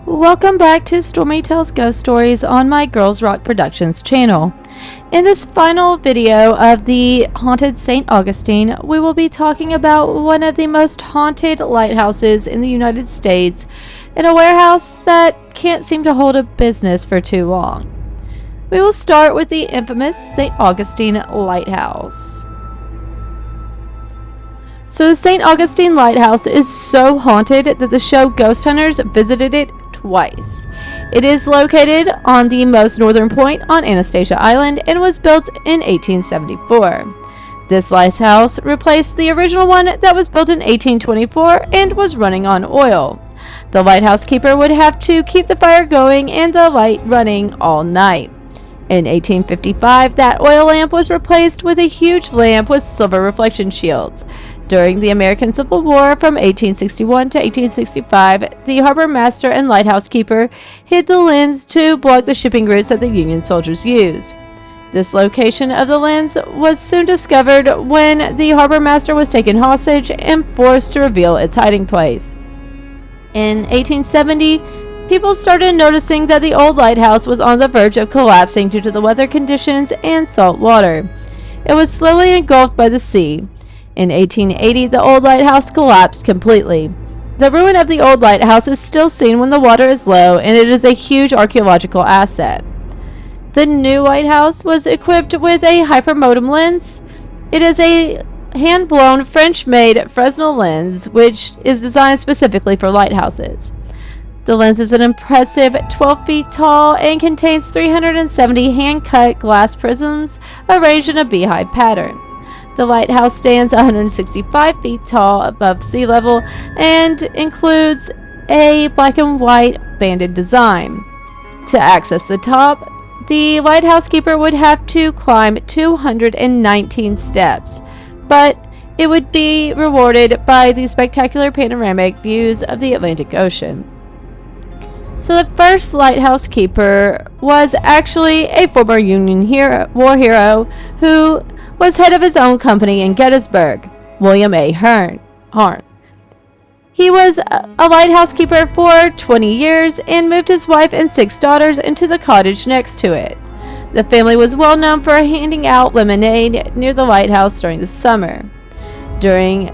Welcome back to Stormy Tells Ghost Stories on my Girls Rock Productions channel. In this final video of the haunted St. Augustine, we will be talking about one of the most haunted lighthouses in the United States in a warehouse that can't seem to hold a business for too long. We will start with the infamous St. Augustine Lighthouse. So the St. Augustine Lighthouse is so haunted that the show Ghost Hunters visited it twice. It is located on the most northern point on Anastasia Island and was built in 1874. This lighthouse replaced the original one that was built in 1824 and was running on oil. The lighthouse keeper would have to keep the fire going and the light running all night. In 1855, that oil lamp was replaced with a huge lamp with silver reflection shields. During the American Civil War from 1861 to 1865, the harbor master and lighthouse keeper hid the lens to block the shipping routes that the Union soldiers used. This location of the lens was soon discovered when the harbor master was taken hostage and forced to reveal its hiding place. In 1870, people started noticing that the old lighthouse was on the verge of collapsing due to the weather conditions and salt water. It was slowly engulfed by the sea. In 1880, the old lighthouse collapsed completely. The ruin of the old lighthouse is still seen when the water is low, and it is a huge archaeological asset. The new lighthouse was equipped with a hypermodem lens. It is a hand-blown French-made Fresnel lens, which is designed specifically for lighthouses. The lens is an impressive 12 feet tall and contains 370 hand-cut glass prisms arranged in a beehive pattern. The lighthouse stands 165 feet tall above sea level and includes a black and white banded design. To access the top, the lighthouse keeper would have to climb 219 steps, but it would be rewarded by the spectacular panoramic views of the Atlantic Ocean. So the first lighthouse keeper was actually a former Union war hero who was head of his own company in Gettysburg, William A. Hearn. He was a lighthouse keeper for 20 years and moved his wife and 6 daughters into the cottage next to it. The family was well known for handing out lemonade near the lighthouse during the summer. During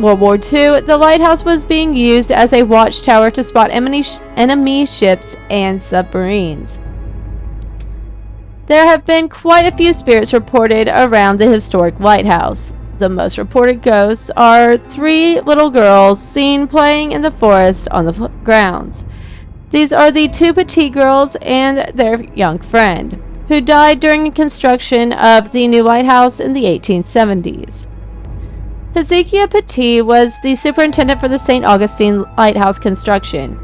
World War II, the lighthouse was being used as a watchtower to spot enemy ships and submarines. There have been quite a few spirits reported around the historic lighthouse. The most reported ghosts are 3 little girls seen playing in the forest on the grounds. These are the 2 petite girls and their young friend, who died during construction of the new lighthouse in the 1870s. Hezekiah Petit was the superintendent for the St. Augustine Lighthouse construction.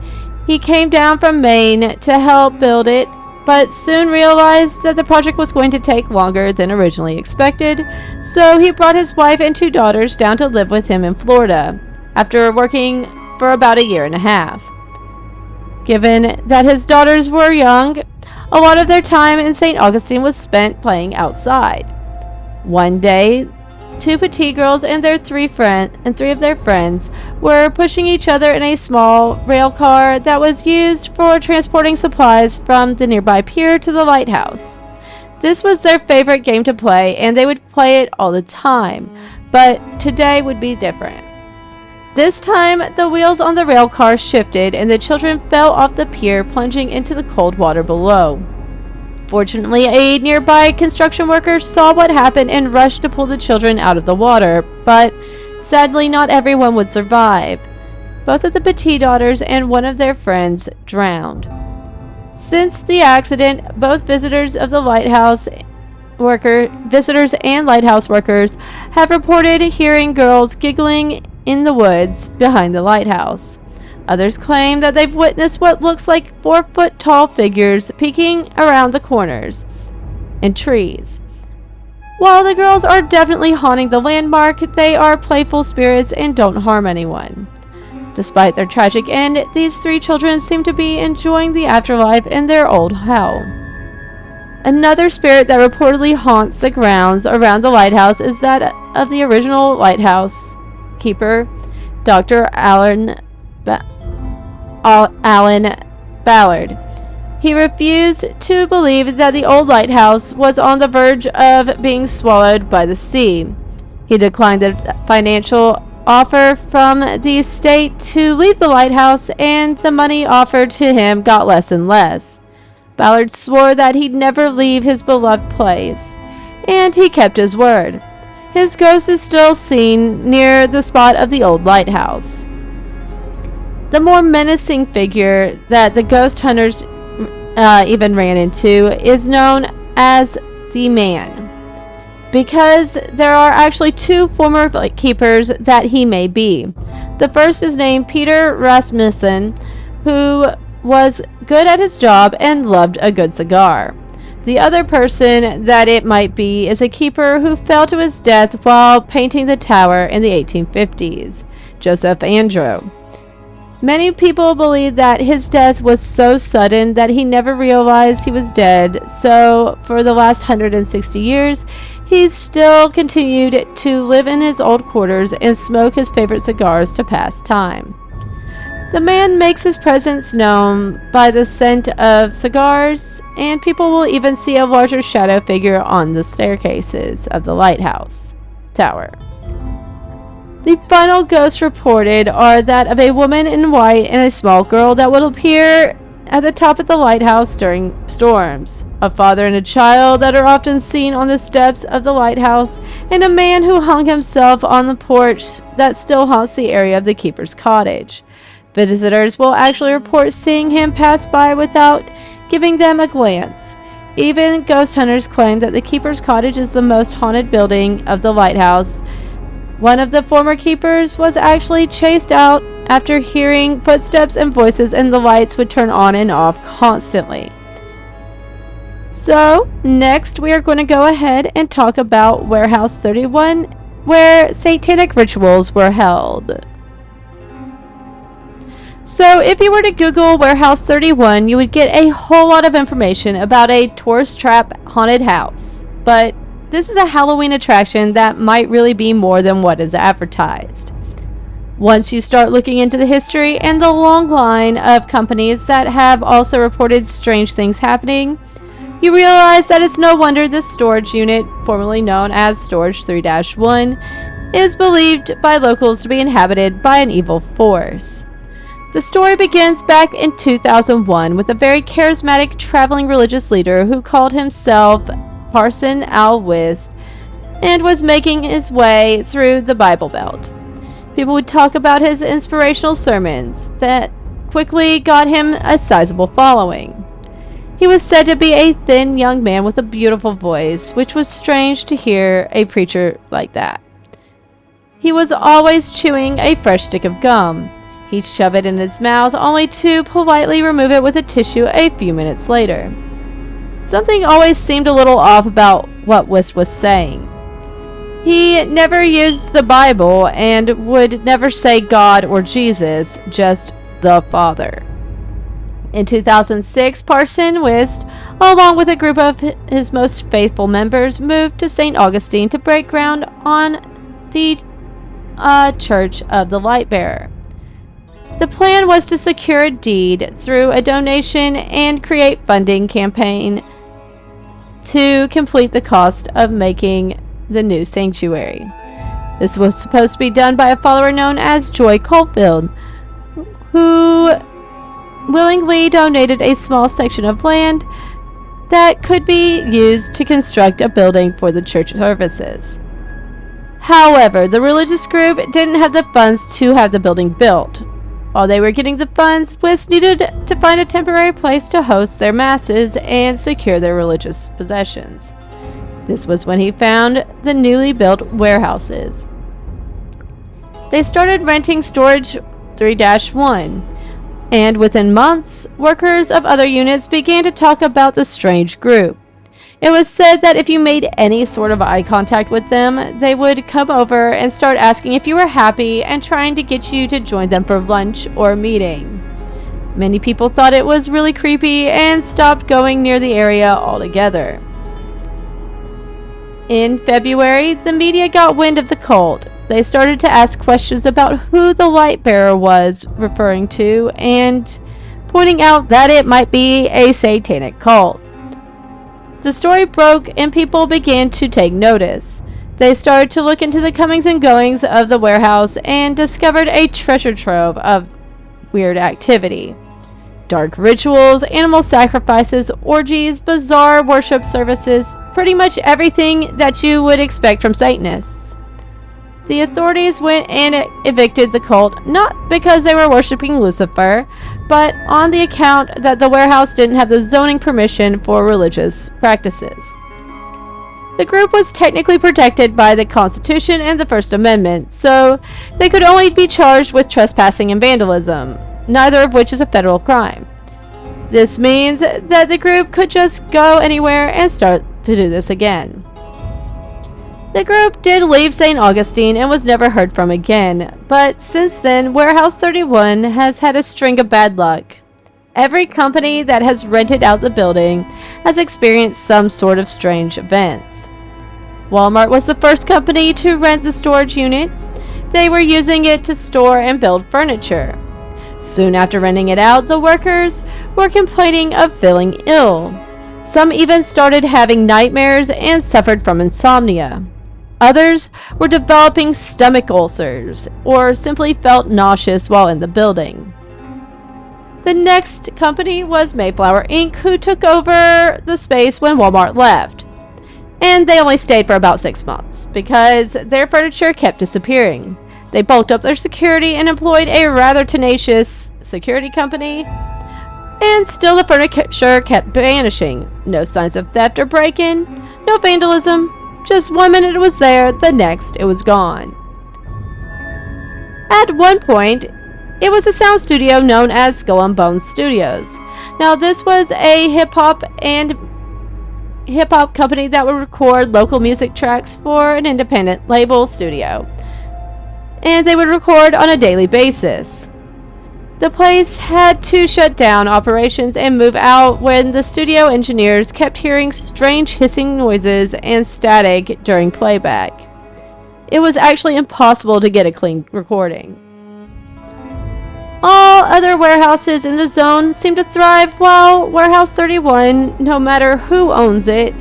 He came down from Maine to help build it, but soon realized that the project was going to take longer than originally expected, so he brought his wife and 2 daughters down to live with him in Florida, after working for about a year and a half. Given that his daughters were young, a lot of their time in St. Augustine was spent playing outside. One day, 2 petite girls and 3 of their friends were pushing each other in a small rail car that was used for transporting supplies from the nearby pier to the lighthouse. This was their favorite game to play, and they would play it all the time, but today would be different. This time, the wheels on the rail car shifted and the children fell off the pier, plunging into the cold water below. Fortunately, a nearby construction worker saw what happened and rushed to pull the children out of the water, but sadly not everyone would survive. Both of the petite daughters and one of their friends drowned. Since the accident, both visitors and lighthouse workers have reported hearing girls giggling in the woods behind the lighthouse. Others claim that they've witnessed what looks like 4-foot-tall figures peeking around the corners and trees. While the girls are definitely haunting the landmark, they are playful spirits and don't harm anyone. Despite their tragic end, these 3 children seem to be enjoying the afterlife in their old home. Another spirit that reportedly haunts the grounds around the lighthouse is that of the original lighthouse keeper, Dr. Alan Ballard. He refused to believe that the old lighthouse was on the verge of being swallowed by the sea. He declined the financial offer from the estate to leave the lighthouse, and the money offered to him got less and less. Ballard swore that he'd never leave his beloved place, and he kept his word. His ghost is still seen near the spot of the old lighthouse. The more menacing figure that the ghost hunters even ran into is known as the Man, because there are actually two former keepers that he may be. The first is named Peter Rasmussen, who was good at his job and loved a good cigar. The other person that it might be is a keeper who fell to his death while painting the tower in the 1850s, Joseph Andrew. Many people believe that his death was so sudden that he never realized he was dead, so for the last 160 years, he's still continued to live in his old quarters and smoke his favorite cigars to pass time. The Man makes his presence known by the scent of cigars, and people will even see a larger shadow figure on the staircases of the lighthouse tower. The final ghosts reported are that of a woman in white and a small girl that will appear at the top of the lighthouse during storms, a father and a child that are often seen on the steps of the lighthouse, and a man who hung himself on the porch that still haunts the area of the keeper's cottage. Visitors will actually report seeing him pass by without giving them a glance. Even ghost hunters claim that the keeper's cottage is the most haunted building of the lighthouse. One of the former keepers was actually chased out after hearing footsteps and voices, and the lights would turn on and off constantly. So, next we are going to go ahead and talk about Warehouse 31, where Satanic rituals were held. So, if you were to Google Warehouse 31, you would get a whole lot of information about a tourist trap haunted house. But this is a Halloween attraction that might really be more than what is advertised. Once you start looking into the history and the long line of companies that have also reported strange things happening, you realize that it's no wonder this storage unit, formerly known as Storage 3-1, is believed by locals to be inhabited by an evil force. The story begins back in 2001 with a very charismatic traveling religious leader who called himself Parson Al Wist and was making his way through the Bible Belt. People would talk about his inspirational sermons that quickly got him a sizable following. He was said to be a thin young man with a beautiful voice, which was strange to hear a preacher like that. He was always chewing a fresh stick of gum. He'd shove it in his mouth only to politely remove it with a tissue a few minutes later. Something always seemed a little off about what Wist was saying. He never used the Bible and would never say God or Jesus, just the Father. In 2006, Parson Wist, along with a group of his most faithful members, moved to St. Augustine to break ground on the Church of the Lightbearer. The plan was to secure a deed through a donation and create funding campaign to complete the cost of making the new sanctuary. This was supposed to be done by a follower known as Joy Caulfield, who willingly donated a small section of land that could be used to construct a building for the church services. However, the religious group didn't have the funds to have the building built. While they were getting the funds, Wist needed to find a temporary place to host their masses and secure their religious possessions. This was when he found the newly built warehouses. They started renting Storage 3-1, and within months, workers of other units began to talk about the strange group. It was said that if you made any sort of eye contact with them, they would come over and start asking if you were happy and trying to get you to join them for lunch or a meeting. Many people thought it was really creepy and stopped going near the area altogether. In February, the media got wind of the cult. They started to ask questions about who the light bearer was referring to, and pointing out that it might be a satanic cult. The story broke and people began to take notice. They started to look into the comings and goings of the warehouse and discovered a treasure trove of weird activity. Dark rituals, animal sacrifices, orgies, bizarre worship services, pretty much everything that you would expect from Satanists. The authorities went and evicted the cult, not because they were worshiping Lucifer, but on the account that the warehouse didn't have the zoning permission for religious practices. The group was technically protected by the Constitution and the First Amendment, so they could only be charged with trespassing and vandalism, neither of which is a federal crime. This means that the group could just go anywhere and start to do this again. The group did leave St. Augustine and was never heard from again, but since then, Warehouse 31 has had a string of bad luck. Every company that has rented out the building has experienced some sort of strange events. Walmart was the first company to rent the storage unit. They were using it to store and build furniture. Soon after renting it out, the workers were complaining of feeling ill. Some even started having nightmares and suffered from insomnia. Others were developing stomach ulcers or simply felt nauseous while in the building. The next company was Mayflower Inc., who took over the space when Walmart left. And they only stayed for about 6 months because their furniture kept disappearing. They bulked up their security and employed a rather tenacious security company. And still the furniture kept vanishing. No signs of theft or break-in, no vandalism. Just 1 minute it was there, the next it was gone. At one point, it was a sound studio known as Skull and Bones Studios. Now this was a hip-hop company that would record local music tracks for an independent label studio. And they would record on a daily basis. The place had to shut down operations and move out when the studio engineers kept hearing strange hissing noises and static during playback. It was actually impossible to get a clean recording. All other warehouses in the zone seem to thrive, while Warehouse 31, no matter who owns it,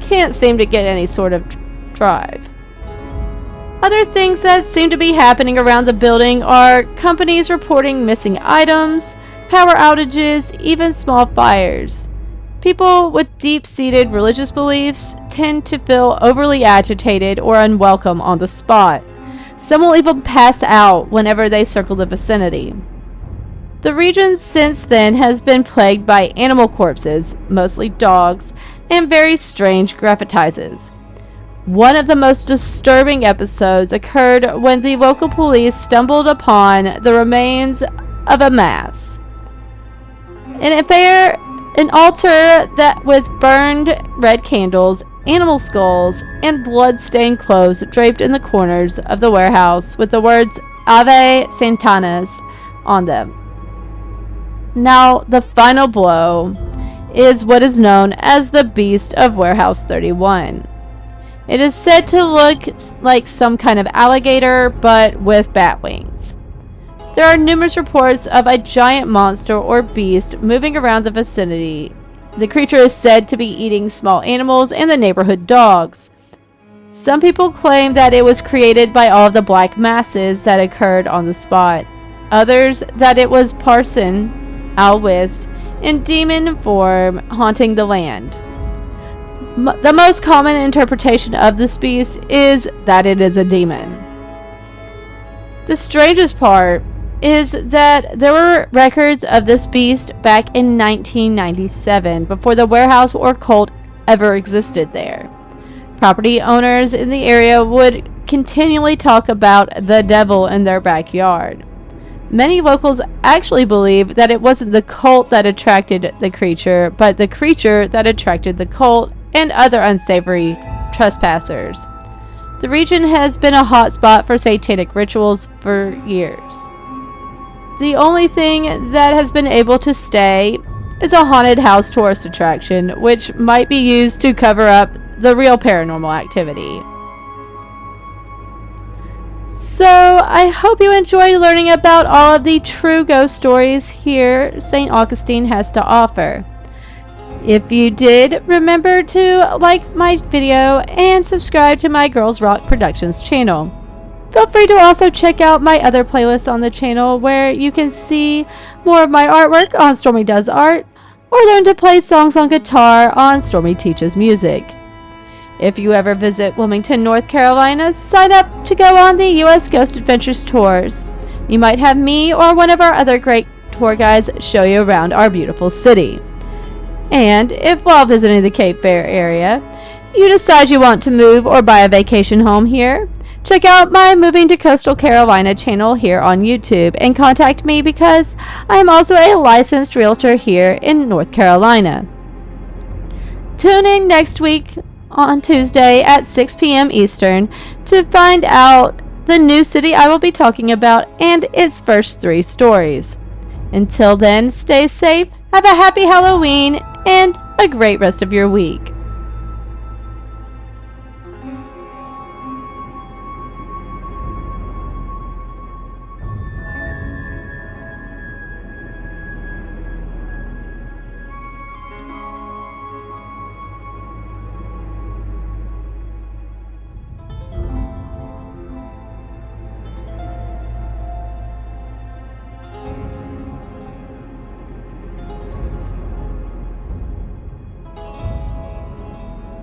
can't seem to get any sort of drive. Other things that seem to be happening around the building are companies reporting missing items, power outages, even small fires. People with deep-seated religious beliefs tend to feel overly agitated or unwelcome on the spot. Some will even pass out whenever they circle the vicinity. The region since then has been plagued by animal corpses, mostly dogs, and very strange graffitizes. One of the most disturbing episodes occurred when the local police stumbled upon the remains of a mass. An altar that with burned red candles, animal skulls, and blood-stained clothes draped in the corners of the warehouse with the words Ave Satanas on them. Now, the final blow is what is known as the Beast of Warehouse 31. It is said to look like some kind of alligator, but with bat wings. There are numerous reports of a giant monster or beast moving around the vicinity. The creature is said to be eating small animals and the neighborhood dogs. Some people claim that it was created by all of the black masses that occurred on the spot. Others that it was Parson, Alwist, in demon form haunting the land. The most common interpretation of this beast is that it is a demon. The strangest part is that there were records of this beast back in 1997, before the warehouse or cult ever existed there. Property owners in the area would continually talk about the devil in their backyard. Many locals actually believe that it wasn't the cult that attracted the creature, but the creature that attracted the cult and other unsavory trespassers. The region has been a hot spot for satanic rituals for years. The only thing that has been able to stay is a haunted house tourist attraction, which might be used to cover up the real paranormal activity. So I hope you enjoyed learning about all of the true ghost stories here St. Augustine has to offer. If you did, remember to like my video and subscribe to my Girls Rock Productions channel. Feel free to also check out my other playlists on the channel where you can see more of my artwork on Stormy Does Art, or learn to play songs on guitar on Stormy Teaches Music. If you ever visit Wilmington, North Carolina, sign up to go on the U.S. Ghost Adventures tours. You might have me or one of our other great tour guides show you around our beautiful city. And if while visiting the Cape Fear area, you decide you want to move or buy a vacation home here, check out my Moving to Coastal Carolina channel here on YouTube and contact me because I am also a licensed realtor here in North Carolina. Tune in next week on Tuesday at 6 p.m. Eastern to find out the new city I will be talking about and its first 3 stories. Until then, stay safe, have a happy Halloween, and a great rest of your week.